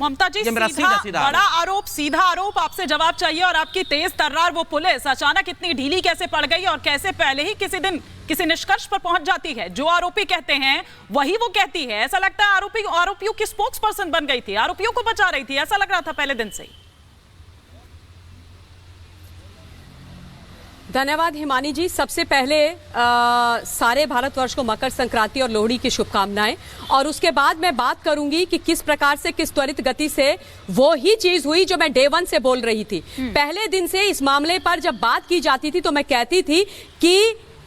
ममता जी, सीधा बड़ा आरोप, सीधा आरोप, आपसे जवाब चाहिए। और आपकी तेज तर्रार वो पुलिस अचानक इतनी ढीली कैसे पड़ गई और कैसे पहले ही किसी दिन किसी निष्कर्ष पर पहुंच जाती है? जो आरोपी कहते हैं वही वो कहती है। ऐसा लगता है आरोपियों की स्पोक्स पर्सन बन गई थी, आरोपियों को बचा रही थी, ऐसा लग रहा था पहले दिन से ही। धन्यवाद हिमानी जी। सबसे पहले सारे भारतवर्ष को मकर संक्रांति और लोहड़ी की शुभकामनाएं, और उसके बाद मैं बात करूंगी कि किस प्रकार से, किस त्वरित गति से वो ही चीज हुई जो मैं डे 1 से बोल रही थी। पहले दिन से इस मामले पर जब बात की जाती थी तो मैं कहती थी कि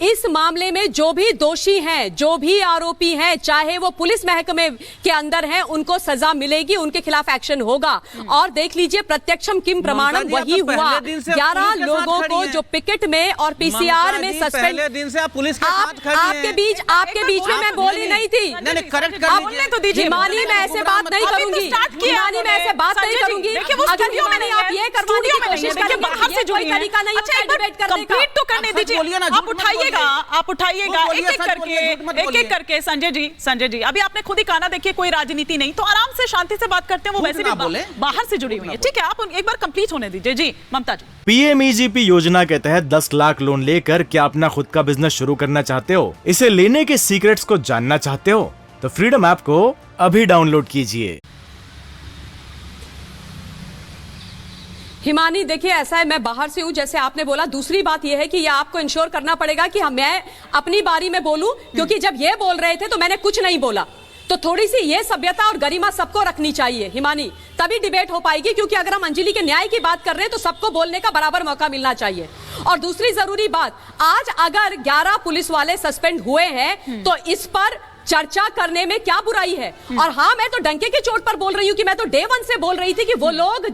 इस मामले में जो भी दोषी हैं, जो भी आरोपी हैं, चाहे वो पुलिस महकमे के अंदर हैं, उनको सजा मिलेगी, उनके खिलाफ एक्शन होगा। और देख लीजिए, प्रत्यक्षम किम प्रमाणम वही हुआ। 11 लोगों को जो पिकेट में और पीसीआर में सस्पेंड, आपके बीच में मैं बोली नहीं थी। हिमानी, मैं ऐसे बात नहीं करूंगी, हिमानी मैं ऐसे बात नहीं करूंगी। अगर हिमानी आप ये करवाने की कोशिश करेंगे, ये कोई तरीका नहीं है डिबेट करने का। तो करने दीजिए, आप उठाइएगा एक एक करके। संजय जी, अभी आपने खुद ही कहा ना, देखिए कोई राजनीति नहीं, तो आराम से शांति से बात करते हैं। वो वैसे भी बाहर से जुड़ी हुई है, ठीक है, आप एक बार कंप्लीट होने दीजिए। जी ममता जी, पीएमईजीपी योजना के तहत 10 लाख लोन लेकर क्या अपना खुद का बिजनेस शुरू करना चाहते हो? इसे लेने के सीक्रेट्स को जानना चाहते हो तो फ्रीडम ऐप को अभी डाउनलोड कीजिए। हिमानी देखिए, ऐसा है, मैं बाहर से हूं, जैसे आपने बोला। दूसरी बात यह है कि यह आपको इंश्योर करना पड़ेगा कि मैं अपनी बारी में बोलूं, क्योंकि जब ये बोल रहे थे तो मैंने कुछ नहीं बोला। तो थोड़ी सी ये सभ्यता और गरिमा सबको रखनी चाहिए हिमानी, तभी डिबेट हो पाएगी। क्योंकि अगर हम अंजलि के न्याय की बात कर रहे हैं तो सबको बोलने का बराबर मौका मिलना चाहिए। और दूसरी जरूरी बात, आज अगर 11 पुलिस वाले सस्पेंड हुए हैं तो इस पर चर्चा करने में क्या बुराई है। और हाँ, मैं तो डंके की चोट पर बोल रही हूं कि मैं तो डे 1 से बोल रही थी कि वो लोग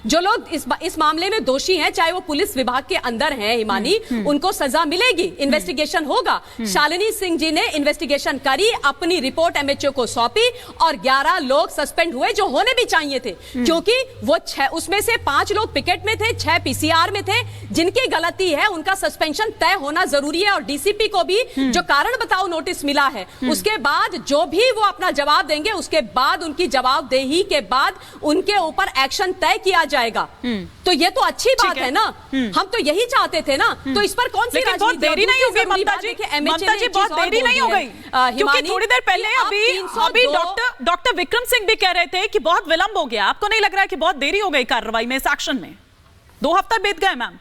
जो लोग इस मामले में दोषी हैं, चाहे वो पुलिस विभाग के अंदर हैं हिमानी, उनको सजा मिलेगी, इन्वेस्टिगेशन होगा। शालिनी सिंह जी ने इन्वेस्टिगेशन करी, अपनी रिपोर्ट एमएचओ को सौंपी, और 11 लोग सस्पेंड हुए जो होने भी चाहिए थे। क्योंकि वो उसमें से 5 लोग पिकेट में थे, 6 पीसीआर में थे। जिनकी गलती है उनका सस्पेंशन तय होना जरूरी है। और डीसीपी को भी जो कारण बताओ नोटिस मिला है, उसके बाद जो भी वो अपना जवाब देंगे, उसके बाद उनकी जवाबदेही के बाद उनके ऊपर एक्शन तय किया जाएगा। तो ये तो अच्छी बात है ना, हम तो यही चाहते थे ना। तो इस पर कौन सी बहुत देरी नहीं होगी ममता जी, बहुत देरी नहीं हो गई, क्योंकि थोड़ी देर पहले अभी डॉक्टर विक्रम सिंह भी कह रहे थे कि बहुत विलंब हो गया। आपको नहीं लग रहा है कि बहुत देरी हो गई कार्रवाई में, इस एक्शन में? 2 हफ्ता बीत गए मैम।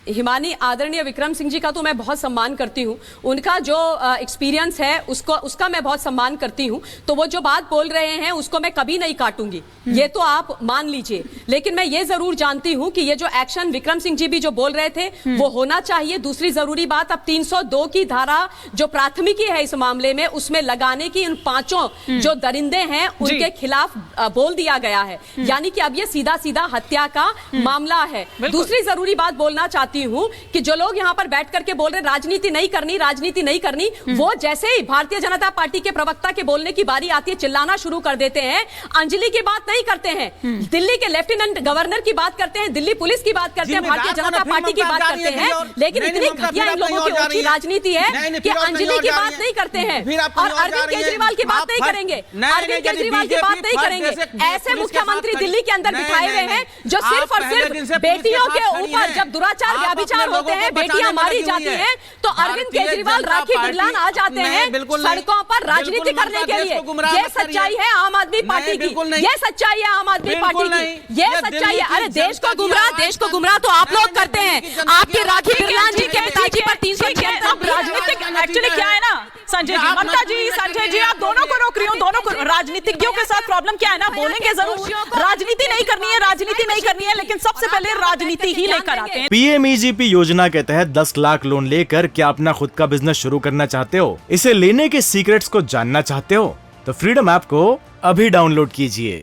हिमानी, आदरणीय विक्रम सिंह जी का तो मैं बहुत सम्मान करती हूं, उनका जो एक्सपीरियंस है उसका मैं बहुत सम्मान करती हूं। तो वो जो बात बोल रहे हैं उसको मैं कभी नहीं काटूंगी, ये तो आप मान लीजिए। लेकिन मैं ये जरूर जानती हूं कि ये जो एक्शन विक्रम सिंह जी भी जो बोल रहे थे वो होना चाहिए। दूसरी जरूरी बात, अब 302 की धारा जो प्राथमिकी है इस मामले में, उसमें लगाने की उन 5 जो दरिंदे हैं उनके खिलाफ बोल दिया गया है। यानी कि अब ये सीधा सीधा हत्या का मामला है। दूसरी जरूरी बात बोलना चाहती हूं कि जो लोग यहां पर बैठ करके बोल रहे राजनीति नहीं करनी, वो जैसे ही भारतीय जनता पार्टी के प्रवक्ता के बोलने की बारी आती है चिल्लाना शुरू कर देते हैं। अंजलि की बात नहीं करते हैं, दिल्ली के लेफ्टिनेंट गवर्नर की बात करते हैं, दिल्ली पुलिस की बात करते हैं, भारतीय जनता पार्टी की बात करते हैं। लेकिन इतनी घटिया इन लोगों की ओछी राजनीति है कि अंजलि की बात नहीं करते हैं और अरविंद केजरीवाल की बात नहीं करेंगे, अरविंद केजरीवाल की बात नहीं करेंगे। ऐसे मुख्यमंत्री दिल्ली के अंदर बिठाए हुए हैं जो सिर्फ और सिर्फ बेटियों के ऊपर जब दुराचार व्यभिचार होते हैं, बेटियां मारी जाती हैं, तो अरविंद केजरीवाल, राखी बिरलान आ जाते हैं सड़कों पर राजनीति करने के लिए। ये सच्चाई है आम आदमी पार्टी की, ये सच्चाई है आम आदमी पार्टी की, ये सच्चाई है। अरे देश को गुमराह तो आप लोग करते हैं। आपके राखी बिरलान जी के पिताजी पर 376 राजनीतिक एक्चुअली क्या है ना संजय जी, ममता जी, संजय जी, आप दोनों को रोक रही हूँ। दोनों को, राजनीतिज्ञों के साथ प्रॉब्लम क्या है ना, बोलेंगे जरूर राजनीति नहीं करनी है, लेकिन सबसे पहले राजनीति ही लेकर आते हैं। पीएमईजीपी योजना के तहत 10 लाख लोन लेकर क्या अपना खुद का बिजनेस शुरू करना चाहते हो? इसे लेने के सीक्रेट्स को जानना चाहते हो तो फ्रीडम ऐप को अभी डाउनलोड कीजिए।